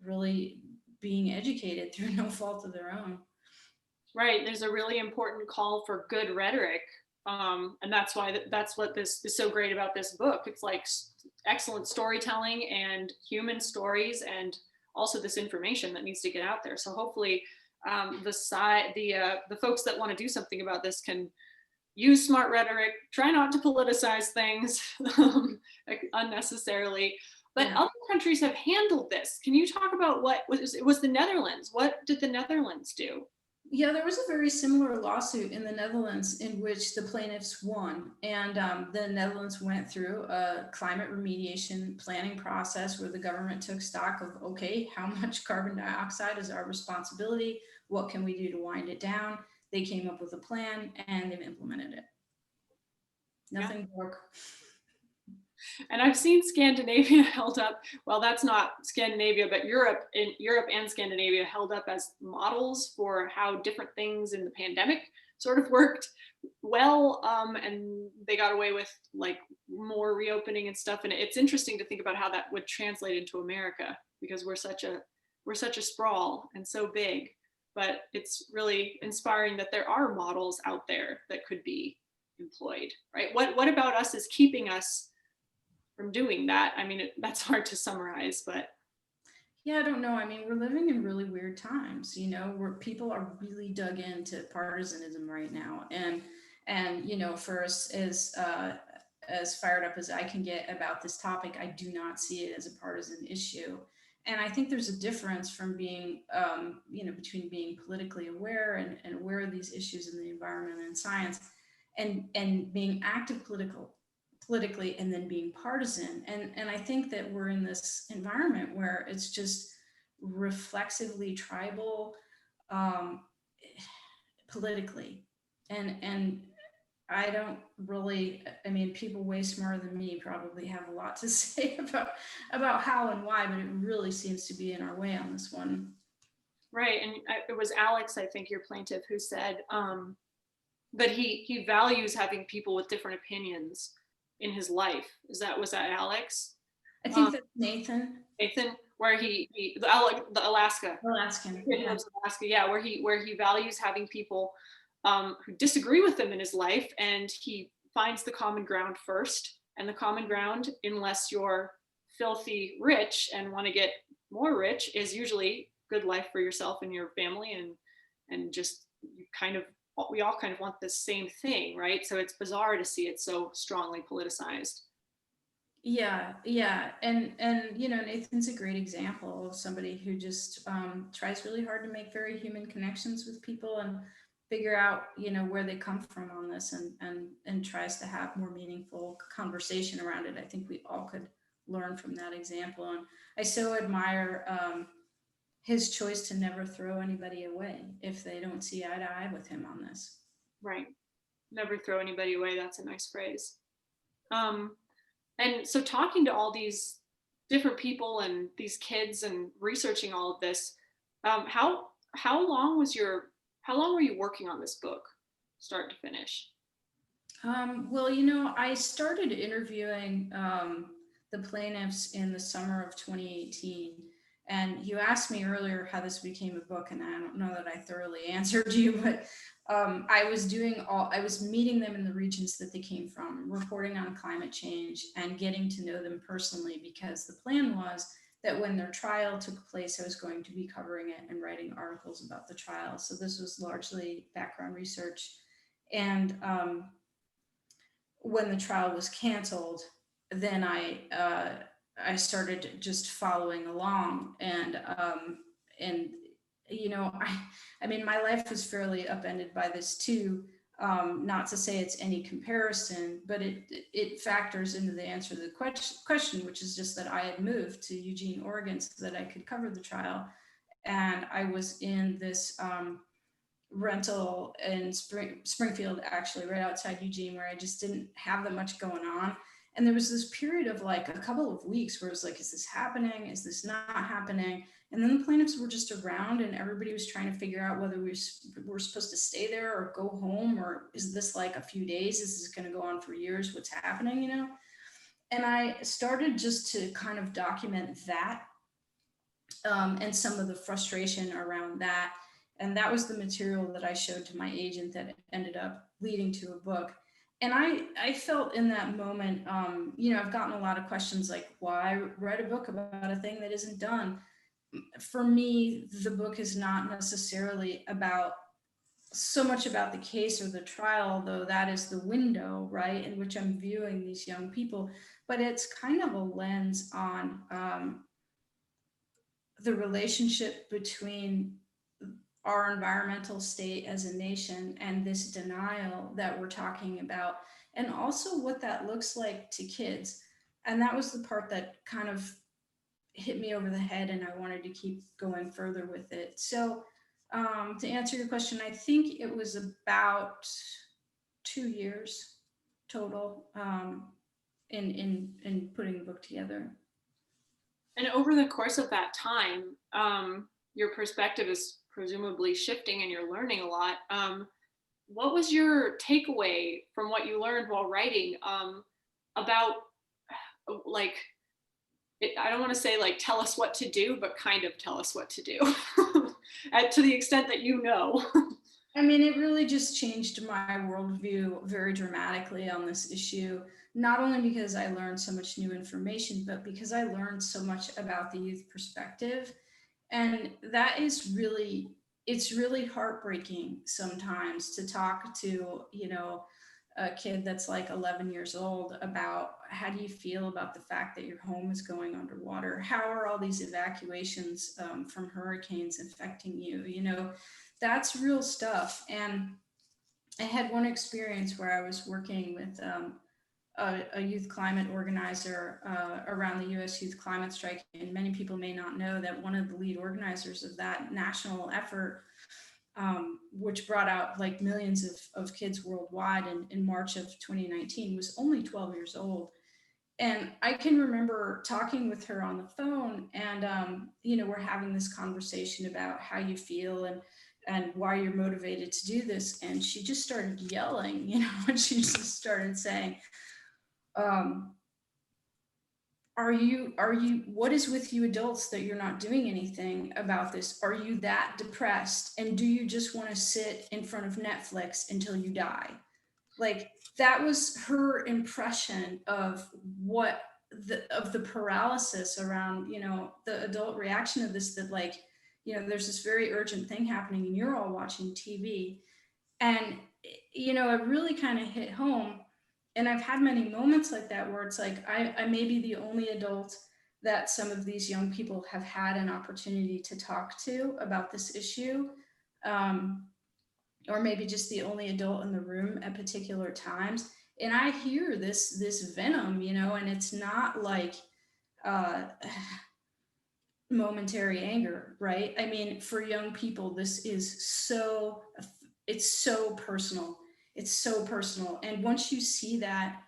really being educated through no fault of their own. Right. There's a really important call for good rhetoric. And that's why that's what this is so great about this book. It's like excellent storytelling and human stories, and also this information that needs to get out there. So hopefully the folks that want to do something about this can use smart rhetoric, try not to politicize things unnecessarily. But Yeah. other countries have handled this. Can you talk about what it was the Netherlands? What did the Netherlands do? Yeah, there was a very similar lawsuit in the Netherlands in which the plaintiffs won. And the Netherlands went through a climate remediation planning process where the government took stock of, okay, how much carbon dioxide is our responsibility? What can we do to wind it down? They came up with a plan and they've implemented it. Nothing broke. And I've seen Scandinavia held up, well, that's not Scandinavia, but Europe and Scandinavia held up as models for how different things in the pandemic sort of worked well. And they got away with like more reopening and stuff. And it's interesting to think about how that would translate into America, because we're such a sprawl and so big. But it's really inspiring that there are models out there that could be employed, right? What about us is keeping us from doing that? I mean, that's hard to summarize, but. Yeah, I don't know. I mean, we're living in really weird times, you know, where people are really dug into partisanism right now. And you know, for us as fired up as I can get about this topic, I do not see it as a partisan issue. And I think there's a difference from being, you know, between being politically aware and aware of these issues in the environment and science, and being active politically and then being partisan. And I think that we're in this environment where it's just reflexively tribal politically. And I don't really, I mean, people way smarter than me probably have a lot to say about how and why, but it really seems to be in our way on this one. Right. And it was Alex, I think, your plaintiff, who said that he values having people with different opinions in his life. Was that Alex? I think that's Nathan. Nathan, where the Alaskan. Yeah. Alaska, yeah, where he values having people who disagree with him in his life, and he finds the common ground first. And the common ground, unless you're filthy rich and want to get more rich, is usually good life for yourself and your family, and just we all kind of want the same thing, right? So it's bizarre to see it so strongly politicized. Yeah, and you know, Nathan's a great example of somebody who just tries really hard to make very human connections with people and figure out, you know, where they come from on this, and tries to have more meaningful conversation around it. I think we all could learn from that example. And I so admire his choice to never throw anybody away if they don't see eye to eye with him on this. Right. Never throw anybody away. That's a nice phrase. And so talking to all these different people and these kids and researching all of this, how long were you working on this book, start to finish? Well, I started interviewing the plaintiffs in the summer of 2018. And you asked me earlier how this became a book, and I don't know that I thoroughly answered you, but I was meeting them in the regions that they came from, reporting on climate change and getting to know them personally, because the plan was that when their trial took place, I was going to be covering it and writing articles about the trial. So this was largely background research. And when the trial was canceled, then I started just following along, and I mean, my life was fairly upended by this too. Not to say it's any comparison, but it factors into the answer to the question, which is just that I had moved to Eugene, Oregon, so that I could cover the trial, and I was in this rental in Springfield, actually, right outside Eugene, where I just didn't have that much going on. And there was this period of like a couple of weeks where it was like, is this happening? Is this not happening? And then the plaintiffs were just around, and everybody was trying to figure out whether we were supposed to stay there or go home, or is this like a few days? Is this going to go on for years? What's happening, And I started just to kind of document that and some of the frustration around that. And that was the material that I showed to my agent that ended up leading to a book. And I felt in that moment, I've gotten a lot of questions like, why write a book about a thing that isn't done? For me, the book is not necessarily about so much about the case or the trial, although that is the window, right, in which I'm viewing these young people. But it's kind of a lens on the relationship between our environmental state as a nation and this denial that we're talking about, and also what that looks like to kids. And that was the part that kind of hit me over the head, and I wanted to keep going further with it. So to answer your question, I think it was about 2 years total in putting the book together. And over the course of that time, your perspective is presumably shifting and you're learning a lot. What was your takeaway from what you learned while writing about, like, I don't want to say like tell us what to do, but kind of tell us what to do to the extent that you know. I mean, it really just changed my worldview very dramatically on this issue, not only because I learned so much new information, but because I learned so much about the youth perspective. And that is really, it's really heartbreaking sometimes to talk to, a kid that's like 11 years old about how do you feel about the fact that your home is going underwater? How are all these evacuations from hurricanes affecting you? That's real stuff. And I had one experience where I was working with a youth climate organizer around the US Youth Climate Strike. And many people may not know that one of the lead organizers of that national effort, which brought out like millions of kids worldwide in March of 2019, was only 12 years old. And I can remember talking with her on the phone, and we're having this conversation about how you feel and why you're motivated to do this. And she just started yelling, and she just started saying, what is with you adults that you're not doing anything about this? Are you that depressed? And do you just want to sit in front of Netflix until you die? Like, that was her impression of the paralysis around, the adult reaction of this, that like, there's this very urgent thing happening and you're all watching TV. And, it really kind of hit home. And I've had many moments like that where it's like, I may be the only adult that some of these young people have had an opportunity to talk to about this issue. Or maybe just the only adult in the room at particular times. And I hear this venom, and it's not like uh, momentary anger, right? I mean, for young people, this is so, it's so personal. It's so personal. And once you see that,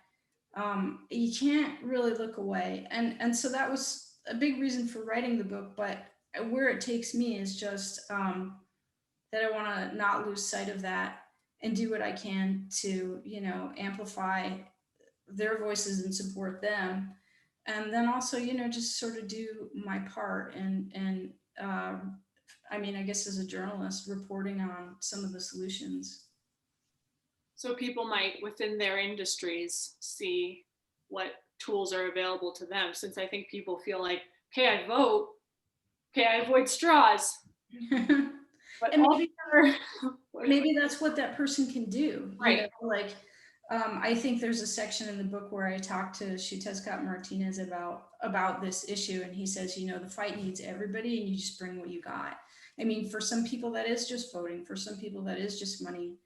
you can't really look away. And so that was a big reason for writing the book. But where it takes me is just that I want to not lose sight of that and do what I can to, amplify their voices and support them. And then also, just sort of do my part and I mean, I guess as a journalist, reporting on some of the solutions. So people might, within their industries, see what tools are available to them, since I think people feel like, okay, I vote, okay, I avoid straws, but And all the other maybe that's what that person can do. Right. Like I think there's a section in the book where I talked to Scott Martinez about this issue, and he says, the fight needs everybody, and you just bring what you got. I mean, for some people that is just voting. For some people that is just money.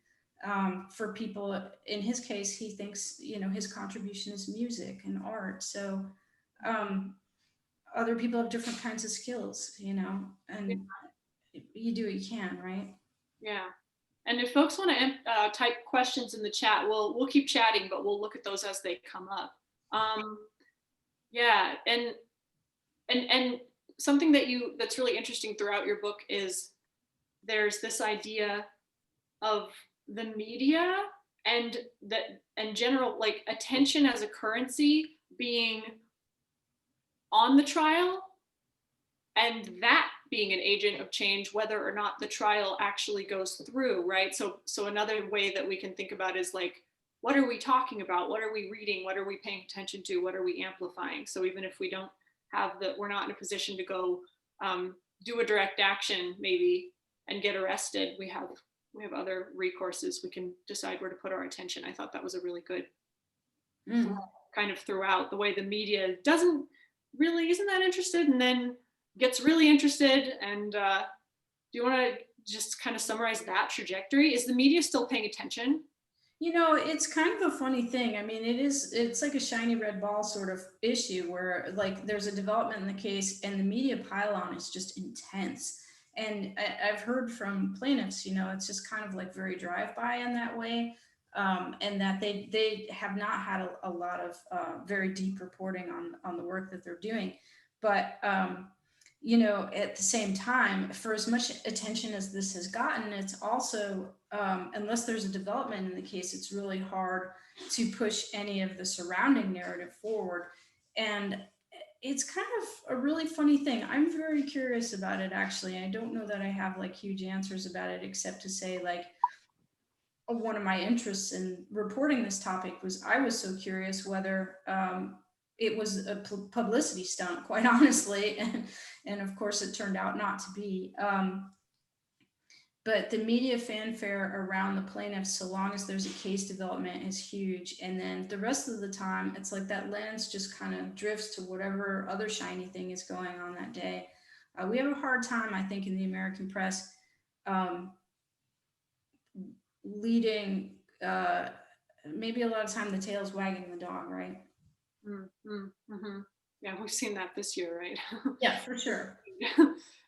For people, in his case, he thinks his contribution is music and art. So other people have different kinds of skills, and you do what you can, right? Yeah. And if folks want to type questions in the chat, we'll keep chatting, but we'll look at those as they come up. Yeah, and something that's really interesting throughout your book is there's this idea of the media and general, like, attention as a currency being on the trial, and that being an agent of change, whether or not the trial actually goes through, right? So another way that we can think about is, like, what are we talking about? What are we reading? What are we paying attention to? What are we amplifying? So even if we don't have we're not in a position to go do a direct action maybe and get arrested, we have other recourses. We can decide where to put our attention. I thought that was a really good kind of throughout, the way the media isn't that interested, and then gets really interested. And do you want to just kind of summarize that trajectory? Is the media still paying attention? It's kind of a funny thing. I mean, it's like a shiny red ball sort of issue where, like, there's a development in the case and the media pile-on is just intense. And I've heard from plaintiffs, it's just kind of like very drive-by in that way. And that they have not had a lot of very deep reporting on the work that they're doing. But at the same time, for as much attention as this has gotten, it's also, unless there's a development in the case, it's really hard to push any of the surrounding narrative forward. And it's kind of a really funny thing. I'm very curious about it, actually. I don't know that I have like huge answers about it, except to say, like, one of my interests in reporting this topic was I was so curious whether it was a publicity stunt, quite honestly. And of course, it turned out not to be. But the media fanfare around the plaintiffs, so long as there's a case development, is huge. And then the rest of the time, it's like that lens just kind of drifts to whatever other shiny thing is going on that day. We have a hard time, I think, in the American press leading, maybe a lot of time the tail's wagging the dog, right? Mm-hmm. Yeah, we've seen that this year, right? Yeah, for sure.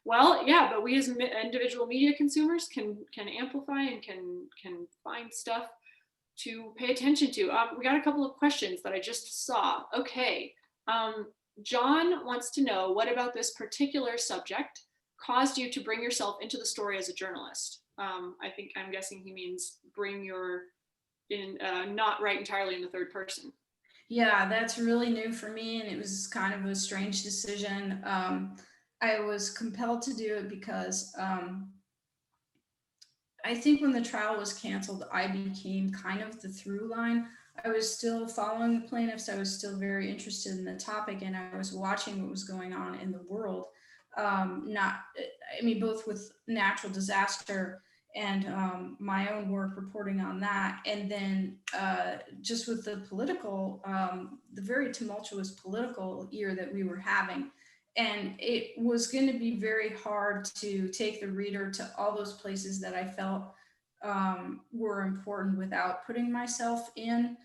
Well, yeah, but we as individual media consumers can amplify and can find stuff to pay attention to. We got a couple of questions that I just saw. Okay, John wants to know, what about this particular subject caused you to bring yourself into the story as a journalist? I'm guessing he means not write entirely in the third person. Yeah, that's really new for me, and it was kind of a strange decision. I was compelled to do it because I think when the trial was canceled, I became kind of the through line. I was still following the plaintiffs. I was still very interested in the topic, and I was watching what was going on in the world. Both with natural disaster and my own work reporting on that. And then just with the political, the very tumultuous political year that we were having. And it was going to be very hard to take the reader to all those places that I felt were important without putting myself in.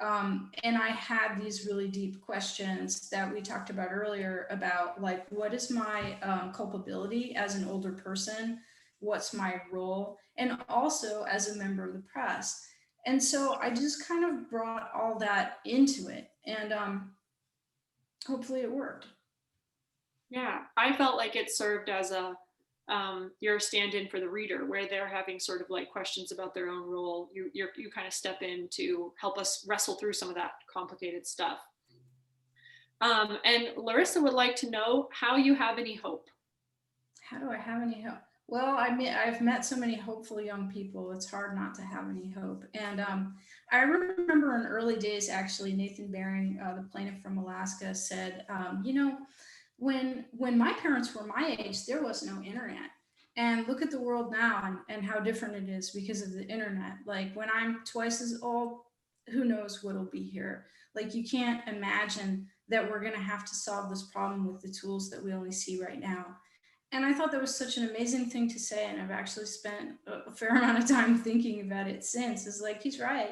And I had these really deep questions that we talked about earlier about, like, what is my culpability as an older person? What's my role? And also as a member of the press. And so I just kind of brought all that into it, and hopefully it worked. Yeah, I felt like it served as a your stand-in for the reader, where they're having sort of like questions about their own role. You kind of step in to help us wrestle through some of that complicated stuff. And Larissa would like to know how you have any hope. How do I have any hope? Well, I've met so many hopeful young people. It's hard not to have any hope. And I remember in early days, actually, Nathan Bering, the plaintiff from Alaska, said, when my parents were my age, there was no internet. And look at the world now and how different it is because of the internet. Like, when I'm twice as old, who knows what'll be here? Like, you can't imagine that we're going to have to solve this problem with the tools that we only see right now. And I thought that was such an amazing thing to say. And I've actually spent a fair amount of time thinking about it since. Is like, he's right.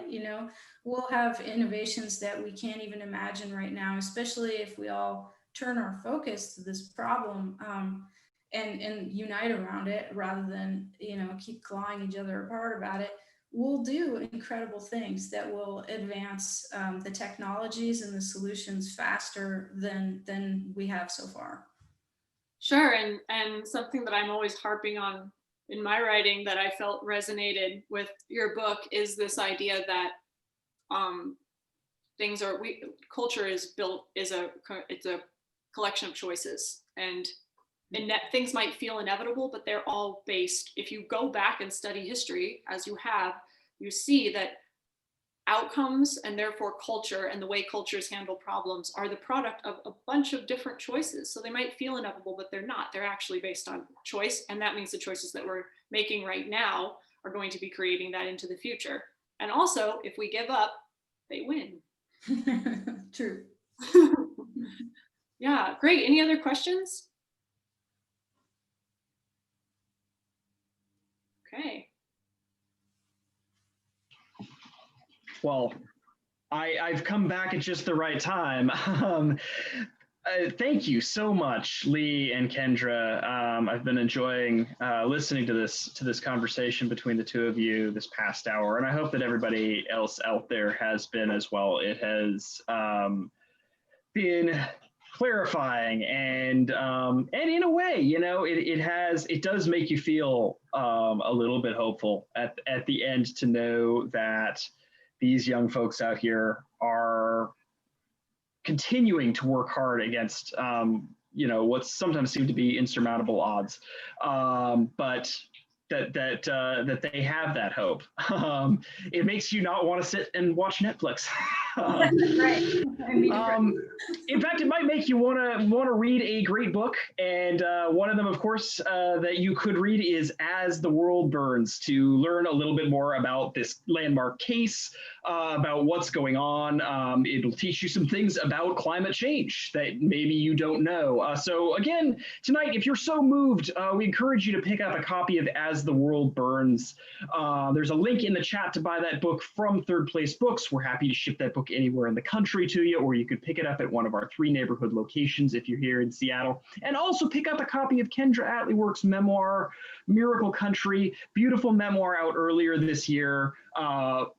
We'll have innovations that we can't even imagine right now, especially if we all turn our focus to this problem and unite around it rather than, keep clawing each other apart about it. We'll do incredible things that will advance the technologies and the solutions faster than we have so far. Sure, and something that I'm always harping on in my writing that I felt resonated with your book is this idea that culture is built it's a collection of choices, and things might feel inevitable, but they're all based. If you go back and study history, as you have, you see that outcomes and therefore culture and the way cultures handle problems are the product of a bunch of different choices. So they might feel inevitable, but they're not. They're actually based on choice. And that means the choices that we're making right now are going to be creating that into the future. And also, if we give up, they win. True. Yeah, great. Any other questions? Okay. Well, I've come back at just the right time. Thank you so much, Lee and Kendra. I've been enjoying listening to this conversation between the two of you this past hour, and I hope that everybody else out there has been as well. It has been clarifying, and in a way, it does make you feel a little bit hopeful at the end to know that these young folks out here are continuing to work hard against, what sometimes seem to be insurmountable odds, but that they have that hope. It makes you not want to sit and watch Netflix. Right. In fact, it might make you want to read a great book, and one of them, of course, that you could read is As the World Burns, to learn a little bit more about this landmark case, about what's going on. It'll teach you some things about climate change that maybe you don't know. So again, tonight, if you're so moved, we encourage you to pick up a copy of As the World Burns. There's a link in the chat to buy that book from Third Place Books. We're happy to ship that book anywhere in the country to you, or you could pick it up at one of our 3 neighborhood locations if you're here in Seattle. And also pick up a copy of Kendra Atleework's memoir, Miracle Country, beautiful memoir out earlier this year.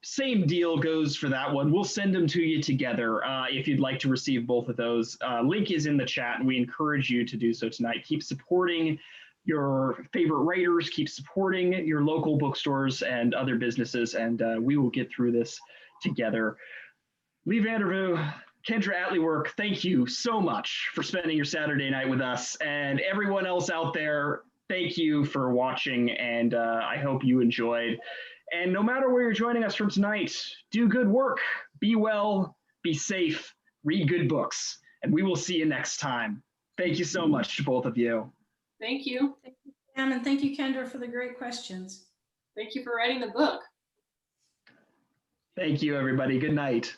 Same deal goes for that one. We'll send them to you together if you'd like to receive both of those. Link is in the chat, and we encourage you to do so tonight. Keep supporting your favorite writers, keep supporting your local bookstores and other businesses, and we will get through this together. Lee Vanderbilt, Kendra Atleework, thank you so much for spending your Saturday night with us. And everyone else out there, thank you for watching, and I hope you enjoyed. And no matter where you're joining us from tonight, do good work, be well, be safe, read good books, and we will see you next time. Thank you so much to both of you. Thank you. Thank you, Sam, and thank you, Kendra, for the great questions. Thank you for writing the book. Thank you, everybody. Good night.